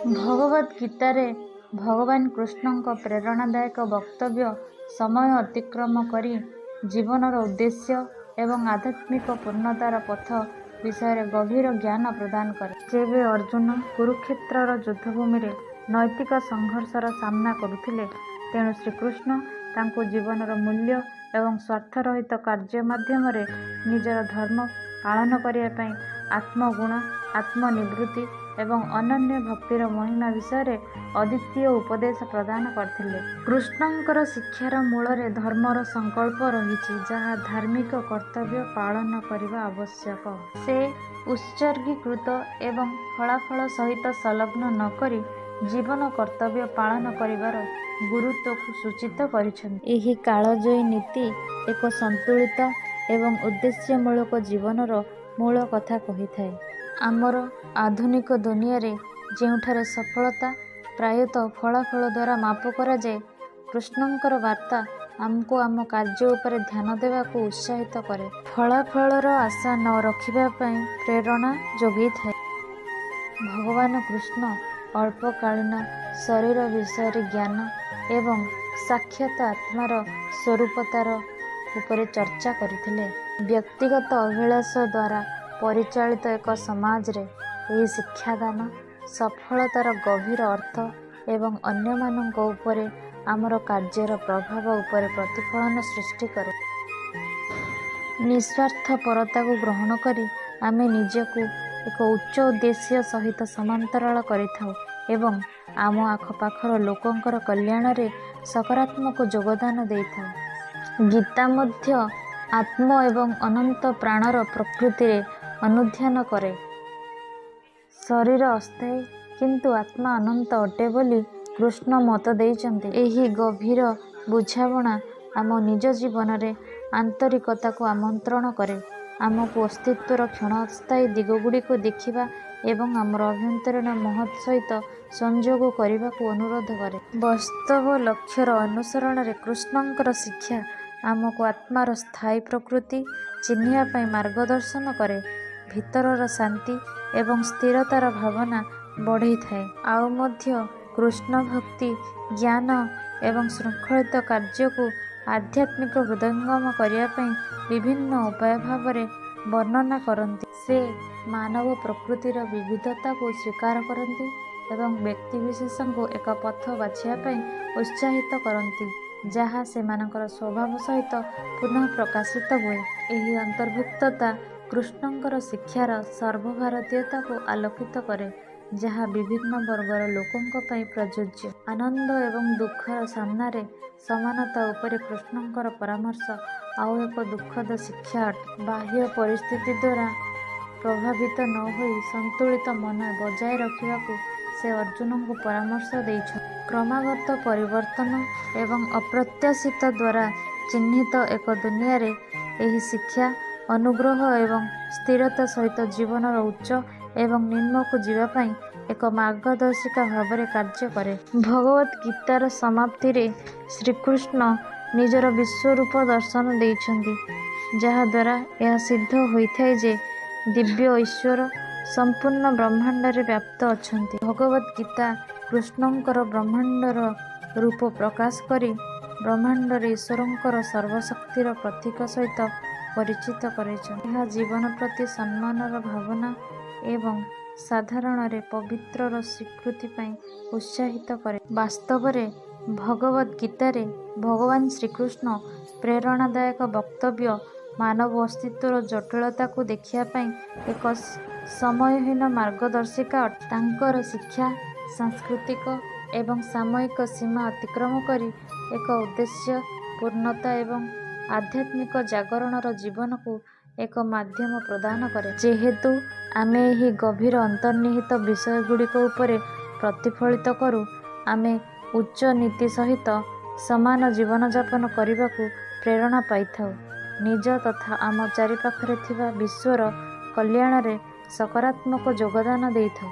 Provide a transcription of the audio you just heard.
भगवद गीतारे भगवान कृष्णଙ୍କ प्रेरणादायक वक्तव्य समय अतिक्रम करी जीवनर उद्देश्य एवं आध्यात्मिक पूर्णतार पथ विषय गभीर ज्ञान प्रदान करे। जेबे अर्जुन कुरुक्षेत्रर युद्धभूमि रे नैतिक संघर्षर सामना करुथिले तेणु श्रीकृष्ण तांको जीवनर मूल्य एवं स्वार्थरहित कार्य माध्यम रे निजर धर्म पालन करिया पई आत्मगुण आत्मनिवृत्ति एवं अनन्य भक्तिर महिमा विषय अद्वितीय उपदेश प्रदान करथिले। कृष्णंकर शिक्षार मूल रे धर्मर संकल्प रहिछि जहा धार्मिक कर्तव्य पालन करने आवश्यक। से उत्सर्गीकृत एवं फलाफल सहित संलग्न न करी जीवन कर्तव्य पालन करिवार गुरुत्व को सूचित करिछन्ति। एही कालजयी नीति एक संतुलित एवं उद्देश्यमूलक जीवनर मूल कथा कही थाए। आमर आधुनिक दुनिया रे जेउठारे सफलता प्रायतः फलाफल द्वारा माप करा जाए कृष्णंकर वार्ता आमको आम कार्य उपरे ध्यान देवा को उत्साहित करे। फलाफलर आशा न रखिबा पई प्रेरणा जोगी थाए। भगवान कृष्ण अल्पकालीन शरीर विषय ज्ञान एवं साक्षात आत्मार स्वरूपतार उपरे चर्चा करथिले। व्यक्तिगत अभिलाष द्वारा परिचालित एक समाज रे यह शिक्षादान सफलतार गभीर अर्थ एवं अन्य मानक उपरे आमर कार्यर प्रभाव उपरे प्रतिफलन सृष्टि करे। निस्वार्थ परता को ग्रहण करी आमे निजको एक उच्च उद्देश्य सहित समांतराल करिथाउ एवं आम आखपाखर लोकंकर कल्याण रे सकारात्मक योगदान देइथाउ। गीता मध्य आत्म एवं अनंत प्राणर प्रकृति रे अनुध्यान करे। शरीर अस्थायी किंतु आत्मा अनंत अटे बोली कृष्ण मत देइचंती। एही गभीर बुझावणा आम निज जीवन रे आंतरिकता को आमंत्रण करे। आमको अस्तित्वर क्षणस्थायी दिगगुड़ी को देखिबा एवं आमर अभ्यंतरीण महत् सहित संयोग करने को अनुरोध करे। वास्तव लक्ष्यर अनुसरण रे कृष्णंकर शिक्षा आमको आत्मार स्थायी प्रकृति चिन्हिया पई मार्गदर्शन करे। भीतरर शांति एवं स्थिरतार भावना बढ़ई थाए। आउ मध्य कृष्ण भक्ति ज्ञान एवं श्रृंखलित कार्य को आध्यात्मिक हृदयंगम करिया पई विभिन्न उपाय भावरे वर्णना करती। से मानव प्रकृतिर विविधता को स्वीकार करती एवं व्यक्ति विशेष को एक पथ बाछिया पई उत्साहित करती जहाँ से मानकर स्वभाव सहित पुनः प्रकाशित हुए। एही अंतर्भुक्तता कृष्णंकर शिक्षार सर्वभारतीयता को आलोकित करे जहाँ विभिन्न वर्गर लोकों पई प्रযোज्य। आनंद एवं दुखर सामना रे समानता उपरे कृष्णंकर परामर्श आउ एक दुखद शिक्षा अटे। बाह्य परिस्थिति द्वारा प्रभावित न होई संतुलित मन बजाय रखिबाकू से अर्जुन को परामर्श देइछ। क्रमागत परिवर्तन एवं अप्रत्याशित द्वारा चिन्हित एक दुनिया रे एही शिक्षा अनुग्रह एवं स्थिरता सहित जीवनर उच्च एवं निम्न को जीवा पई एक मार्गदर्शिका भाव कार्य करे। भगवद गीतार समाप्ति रे श्रीकृष्ण निजर विश्वरूप दर्शन देइछन्ति जहा द्वारा यह सिद्ध होइथाय जे दिव्य ईश्वर संपूर्ण ब्रह्मांड रे व्याप्त अछन्ति। भगवद गीता कृष्णंकर ब्रह्मांडर रूप प्रकाश करी ब्रह्मांड रे ईश्वरंकर सर्वशक्तिर प्रतीक सहित परिचित करेछन्ति। यह जीवन प्रति सम्मानर भावना एवं साधारण रे पवित्रर स्वीकृति पई उत्साहित करे। वास्तव रे भगवद गीता रे भगवान श्रीकृष्ण प्रेरणादायक वक्तव्य मानव अस्तित्वर जटिलता को देखिया पई एक समयहीन मार्गदर्शिका अटे। तांकर शिक्षा सांस्कृतिक एवं सामयिक सीमा अतिक्रम करी एक उद्देश्य पूर्णता एवं आध्यात्मिक जागरणर जीवन को एक माध्यम प्रदान करे। जेहेतु आमे एही गभीर अंतर्निहित विषय गुड़िक उपरे प्रतिफलित करू आमे उच्च नीति सहित समान जीवन यापन करने को प्रेरणा पाइथाउ। निज तथा आम चारिपाखरे थिबा विश्वर कल्याण रे सकारात्मक योगदान देइथाउ।